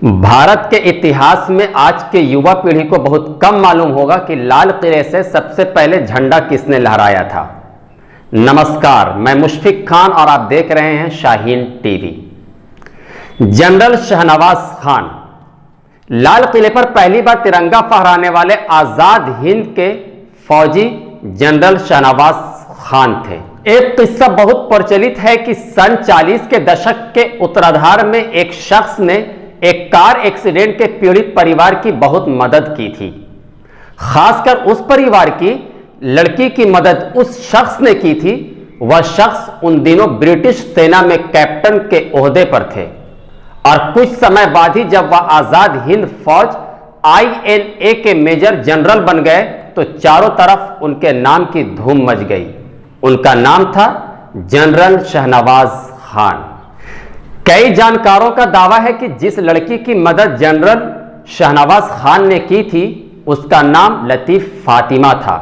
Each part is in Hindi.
भारत के इतिहास में आज के युवा पीढ़ी को बहुत कम मालूम होगा कि लाल किले से सबसे पहले झंडा किसने लहराया था। नमस्कार, मैं मुशफिक खान और आप देख रहे हैं शाहीन टीवी। जनरल शाहनवाज खान लाल किले पर पहली बार तिरंगा फहराने वाले आजाद हिंद के फौजी जनरल शाहनवाज खान थे। एक किस्सा बहुत प्रचलित है कि सन 40 के दशक के उत्तरार्ध में एक शख्स ने एक कार एक्सीडेंट के पीड़ित परिवार की बहुत मदद की थी। खासकर उस परिवार की लड़की की मदद उस शख्स ने की थी। वह शख्स उन दिनों ब्रिटिश सेना में कैप्टन के ओहदे पर थे और कुछ समय बाद ही जब वह आजाद हिंद फौज INA के मेजर जनरल बन गए तो चारों तरफ उनके नाम की धूम मच गई। उनका नाम था जनरल शाहनवाज खान। कई जानकारों का दावा है कि जिस लड़की की मदद जनरल शाहनवाज खान ने की थी उसका नाम लतीफ फातिमा था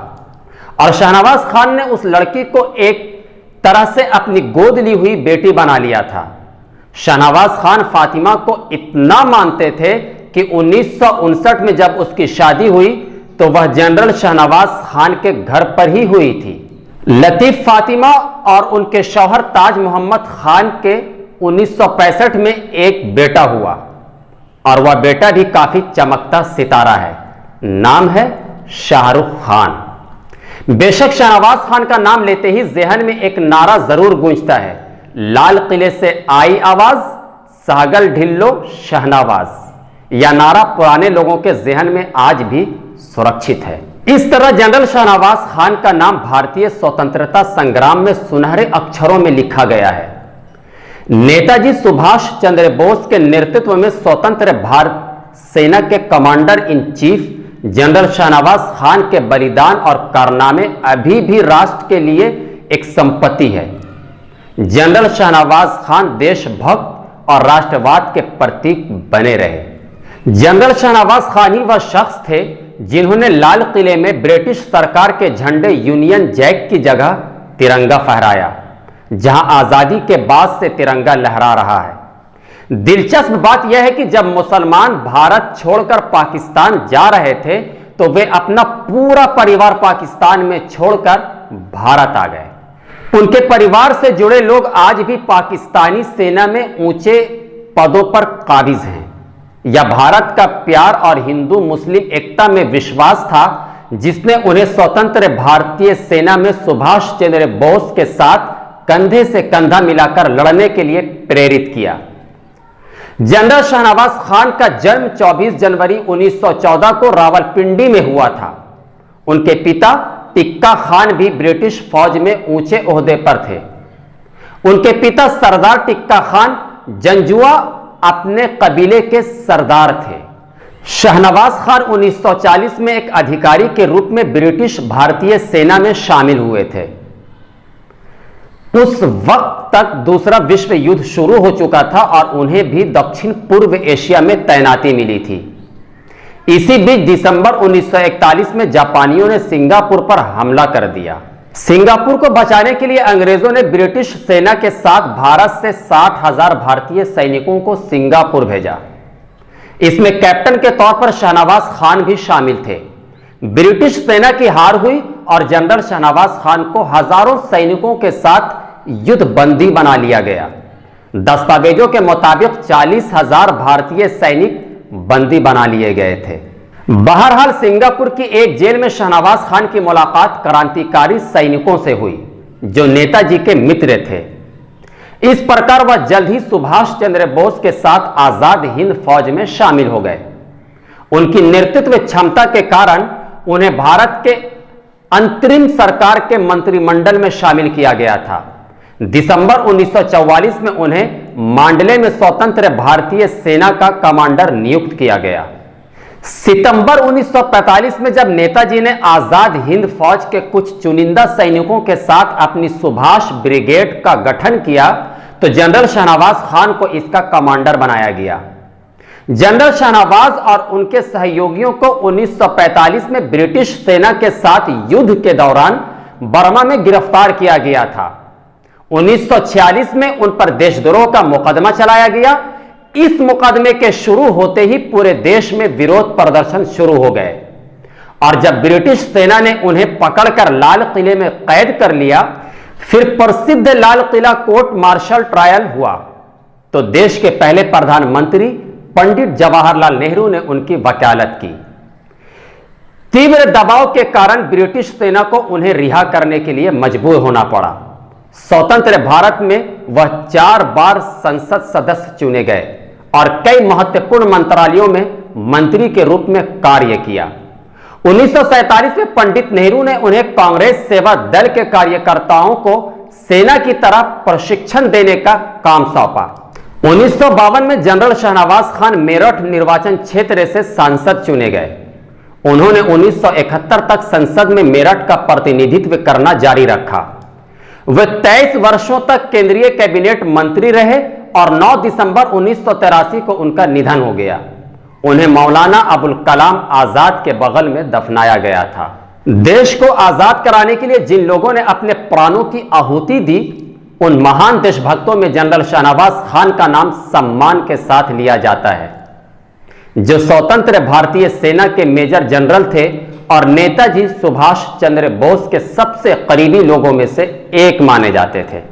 और शाहनवाज खान ने उस लड़की को एक तरह से अपनी गोद ली हुई बेटी बना लिया था। शाहनवाज खान फातिमा को इतना मानते थे कि 1959 में जब उसकी शादी हुई तो वह जनरल शाहनवाज खान के घर पर ही हुई थी। लतीफ फातिमा और उनके शौहर ताज मोहम्मद खान के 1965 में एक बेटा हुआ और वह बेटा भी काफी चमकता सितारा है। नाम है शाहरुख खान। बेशक शाहनवाज खान का नाम लेते ही जहन में एक नारा जरूर गूंजता है, लाल किले से आई आवाज, सागल ढिल्लो शाहनवाज। यह नारा पुराने लोगों के जहन में आज भी सुरक्षित है। इस तरह जनरल शाहनवाज खान का नाम भारतीय स्वतंत्रता संग्राम में सुनहरे अक्षरों में लिखा गया है। नेताजी सुभाष चंद्र बोस के नेतृत्व में स्वतंत्र भारत सेना के commander in chief general Shahnawaz Khan के बलिदान और कारनामे अभी भी राष्ट्र के लिए एक संपत्ति है। जनरल शाहनवाज खान देशभक्त और राष्ट्रवाद के प्रतीक बने रहे। जनरल शाहनवाज खान ही वह शख्स थे जिन्होंने लाल किले में ब्रिटिश सरकार के झंडे यूनियन जैक की जगह तिरंगा फहराया, जहां आजादी के बाद से तिरंगा लहरा रहा है। दिलचस्प बात यह है कि जब मुसलमान भारत छोड़कर पाकिस्तान जा रहे थे तो वे अपना पूरा परिवार पाकिस्तान में छोड़कर भारत आ गए। उनके परिवार से जुड़े लोग आज भी पाकिस्तानी सेना में ऊंचे पदों पर काबिज हैं। यह भारत का प्यार और हिंदू मुस्लिम एकता में विश्वास था जिसने उन्हें स्वतंत्र भारतीय सेना में सुभाष चंद्र बोस के साथ कंधे से कंधा मिलाकर लड़ने के लिए प्रेरित किया। जनरल शाहनवाज खान का जन्म 24 जनवरी 1914 को रावलपिंडी में हुआ था। उनके पिता टिक्का खान भी ब्रिटिश फौज में ऊंचे ओहदे पर थे। उनके पिता सरदार टिक्का खान जंजुआ अपने कबीले के सरदार थे। शाहनवाज खान 1940 में एक अधिकारी के रूप में ब्रिटिश भारतीय सेना में शामिल हुए थे। उस वक्त तक दूसरा विश्व युद्ध शुरू हो चुका था और उन्हें भी दक्षिण पूर्व एशिया में तैनाती मिली थी। इसी बीच दिसंबर 1941 में जापानियों ने सिंगापुर पर हमला कर दिया। सिंगापुर को बचाने के लिए अंग्रेजों ने ब्रिटिश सेना के साथ भारत से 60,000 भारतीय सैनिकों को सिंगापुर भेजा। इसमें कैप्टन के तौर पर शाहनवाज खान भी शामिल थे। ब्रिटिश सेना की हार हुई और जनरल शाहनवाज खान को हजारों सैनिकों के साथ युद्ध बंदी बना लिया गया। दस्तावेजों के मुताबिक 40,000 भारतीय सैनिक बंदी बना लिए गए थे। बहरहाल सिंगापुर की एक जेल में शाहनवाज खान की मुलाकात क्रांतिकारी सैनिकों से हुई जो नेताजी के मित्र थे। इस प्रकार वह जल्द ही सुभाष चंद्र बोस के साथ आजाद हिंद फौज में शामिल हो गए। उनकी नेतृत्व क्षमता के कारण उन्हें भारत के अंतरिम सरकार के मंत्रिमंडल में शामिल किया गया था। दिसंबर 1944 में उन्हें मांडले में स्वतंत्र भारतीय सेना का कमांडर नियुक्त किया गया। सितंबर 1945 में जब नेताजी ने आजाद हिंद फौज के कुछ चुनिंदा सैनिकों के साथ अपनी सुभाष ब्रिगेड का गठन किया तो जनरल शाहनवाज खान को इसका कमांडर बनाया गया। जनरल शाहनवाज और उनके सहयोगियों को 1945 में ब्रिटिश सेना के साथ युद्ध के दौरान बर्मा में गिरफ्तार किया गया था। 1946 में उन पर देशद्रोह का मुकदमा चलाया गया। इस मुकदमे के शुरू होते ही पूरे देश में विरोध प्रदर्शन शुरू हो गए और जब ब्रिटिश सेना ने उन्हें पकड़कर लाल किले में कैद कर लिया, फिर प्रसिद्ध Lal Qila court martial trial हुआ तो देश के पहले प्रधानमंत्री पंडित जवाहरलाल नेहरू ने उनकी वकालत की। तीव्र दबाव के कारण ब्रिटिश सेना को उन्हें रिहा करने के लिए मजबूर होना पड़ा। स्वतंत्र भारत में वह 4 बार संसद सदस्य चुने गए और कई महत्वपूर्ण मंत्रालयों में मंत्री के रूप में कार्य किया। 1947 में पंडित नेहरू ने उन्हें कांग्रेस सेवा दल के कार्यकर्ताओं को सेना की तरह प्रशिक्षण देने का काम सौंपा। 1952 में जनरल शाहनवाज खान मेरठ निर्वाचन क्षेत्र से सांसद चुने गए। उन्होंने 1971 तक संसद में मेरठ का प्रतिनिधित्व करना जारी रखा। वे 23 वर्षों तक केंद्रीय कैबिनेट मंत्री रहे और 9 दिसंबर 1983 को उनका निधन हो गया। उन्हें मौलाना अबुल कलाम आजाद के बगल में दफनाया गया था। देश को आजाद कराने के लिए जिन लोगों ने अपने प्राणों की आहुति दी, उन महान देशभक्तों में जनरल शाहनवाज खान का नाम सम्मान के साथ लिया जाता है, जो स्वतंत्र भारतीय सेना के मेजर जनरल थे और नेताजी सुभाष चंद्र बोस के सबसे करीबी लोगों में से एक माने जाते थे।